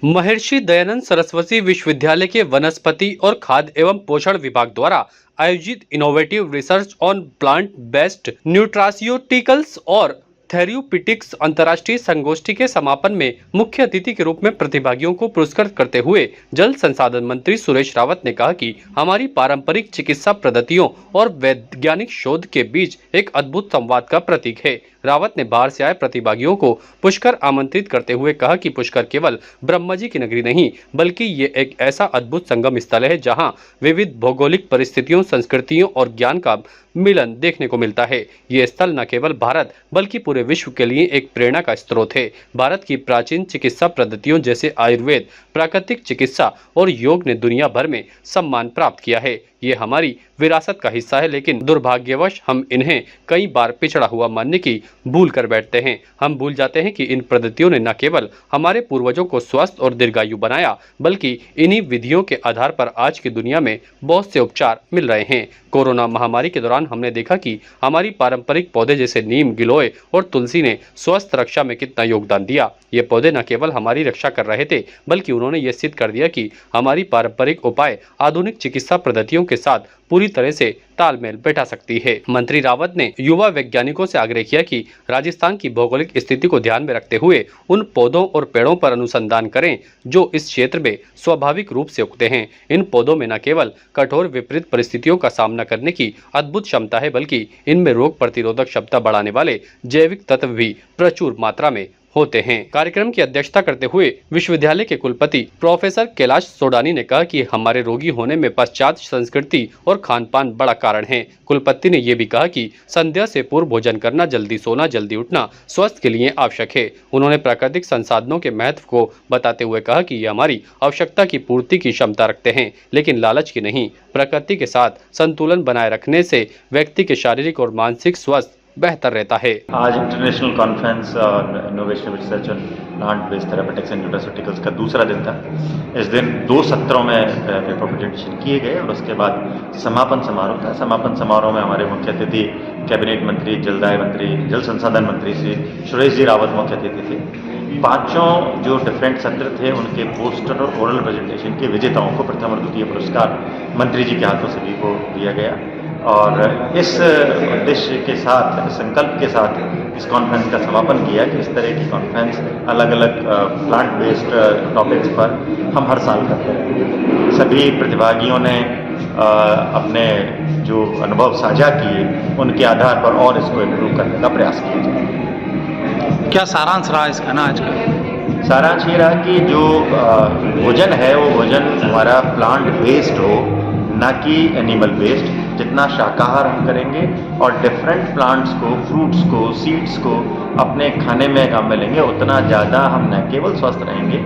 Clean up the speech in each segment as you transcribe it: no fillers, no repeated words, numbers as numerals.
महर्षि दयानंद सरस्वती विश्वविद्यालय के वनस्पति और खाद्य एवं पोषण विभाग द्वारा आयोजित innovative research on plant based nutraceuticals और थेरेप्यूटिक्स अंतर्राष्ट्रीय संगोष्ठी के समापन में मुख्य अतिथि के रूप में प्रतिभागियों को पुरस्कृत करते हुए जल संसाधन मंत्री सुरेश रावत ने कहा कि हमारी पारंपरिक चिकित्सा पद्धतियों और वैज्ञानिक शोध के बीच एक अद्भुत संवाद का प्रतीक है। रावत ने बाहर से आए प्रतिभागियों को पुष्कर आमंत्रित करते हुए कहा कि पुष्कर केवल ब्रह्मा जी की नगरी नहीं बल्कि ये एक ऐसा अद्भुत संगम स्थल है जहां विविध भौगोलिक परिस्थितियों, संस्कृतियों और ज्ञान का मिलन देखने को मिलता है। ये स्थल न केवल भारत बल्कि पूरे विश्व के लिए एक प्रेरणा का स्रोत है। भारत की प्राचीन चिकित्सा पद्धतियों जैसे आयुर्वेद, प्राकृतिक चिकित्सा और योग ने दुनिया भर में सम्मान प्राप्त किया है। ये हमारी विरासत का हिस्सा है, लेकिन दुर्भाग्यवश हम इन्हें कई बार पिछड़ा हुआ मानने की भूल कर बैठते हैं। हम भूल जाते हैं कि इन पद्धतियों ने न केवल हमारे पूर्वजों को स्वस्थ और दीर्घायु बनाया बल्कि इन्हीं विधियों के आधार पर आज की दुनिया में बहुत से उपचार मिल रहे हैं। कोरोना महामारी के दौरान हमने देखा कि हमारी पारंपरिक पौधे जैसे नीम, गिलोय और तुलसी ने स्वास्थ्य रक्षा में कितना योगदान दिया। ये पौधे न केवल हमारी रक्षा कर रहे थे बल्कि उन्होंने ये सिद्ध कर दिया कि हमारी पारंपरिक उपाय आधुनिक चिकित्सा पद्धतियों के साथ पूरी तरह से तालमेल बैठा सकती है। मंत्री रावत ने युवा वैज्ञानिकों से आग्रह किया कि राजस्थान की भौगोलिक स्थिति को ध्यान में रखते हुए उन पौधों और पेड़ों पर अनुसंधान करें जो इस क्षेत्र में स्वाभाविक रूप से उगते हैं। इन पौधों में न केवल कठोर विपरीत परिस्थितियों का सामना करने की अद्भुत क्षमता है बल्कि इनमें रोग प्रतिरोधक क्षमता बढ़ाने वाले जैविक तत्व भी प्रचुर मात्रा में होते हैं। कार्यक्रम की अध्यक्षता करते हुए विश्वविद्यालय के कुलपति प्रोफेसर कैलाश सोडानी ने कहा कि हमारे रोगी होने में पाश्चात्य संस्कृति और खान-पान बड़ा कारण है। कुलपति ने यह भी कहा कि संध्या से पूर्व भोजन करना, जल्दी सोना, जल्दी उठना स्वास्थ्य के लिए आवश्यक है। उन्होंने प्राकृतिक संसाधनों के महत्व को बताते हुए कहा कि ये हमारी आवश्यकता की पूर्ति की क्षमता रखते हैं, लेकिन लालच की नहीं। प्रकृति के साथ संतुलन बनाए रखने से व्यक्ति के शारीरिक और मानसिक स्वास्थ्य बेहतर रहता है। आज international conference on innovation research on plant based therapeutics and nutraceuticals का दूसरा दिन था। इस दिन 2 सत्रों में पेपर प्रेजेंटेशन किए गए और उसके बाद समापन समारोह था। समापन समारोह में हमारे मुख्य अतिथि कैबिनेट मंत्री, जलदाय मंत्री, जल संसाधन मंत्री श्री सुरेश जी रावत मुख्य अतिथि थे। 5 जो डिफरेंट सत्र थे उनके पोस्टर और ओरल प्रेजेंटेशन के विजेताओं को प्रथम और द्वितीय पुरस्कार मंत्री जी के हाथों सभी को दिया गया और इस उद्देश्य के साथ, संकल्प के साथ इस कॉन्फ्रेंस का समापन किया कि इस तरह की कॉन्फ्रेंस अलग अलग प्लांट बेस्ड टॉपिक्स पर हम हर साल करते हैं। सभी प्रतिभागियों ने अपने जो अनुभव साझा किए उनके आधार पर और इसको इम्प्रूव करने का प्रयास किया। क्या सारांश रहा इसका ना आज का? सारांश ये रहा कि जो भोजन है वो भोजन हमारा प्लांट बेस्ड हो, ना कि एनिमल बेस्ड। जितना शाकाहार हम करेंगे और डिफरेंट प्लांट्स को, फ्रूट्स को, सीड्स को अपने खाने में काम में लेंगे, उतना ज़्यादा हम न केवल स्वस्थ रहेंगे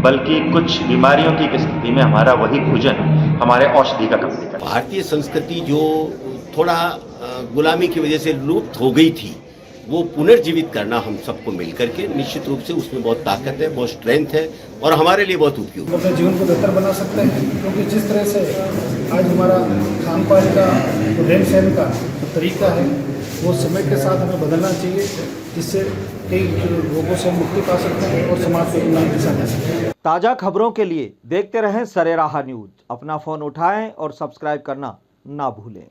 बल्कि कुछ बीमारियों की स्थिति में हमारा वही भोजन हमारे औषधि का काम करेगा। भारतीय संस्कृति जो थोड़ा गुलामी की वजह से लुप्त हो गई थी, वो पुनर्जीवित करना हम सबको मिलकर के निश्चित रूप से उसमें बहुत ताकत है, बहुत स्ट्रेंथ है और हमारे लिए बहुत उपयोगी। अपने जीवन को बेहतर बना सकते हैं क्योंकि जिस तरह से आज हमारा खान पान का, रहन सहन का तरीका है वो समय के साथ हमें बदलना चाहिए, जिससे कई रोगों से मुक्ति पा सकते हैं और समाज को नई दिशा दे सकते हैं। ताज़ा खबरों के लिए देखते रहें सरेराह न्यूज़। अपना फ़ोन उठाएं और सब्सक्राइब करना ना भूलें।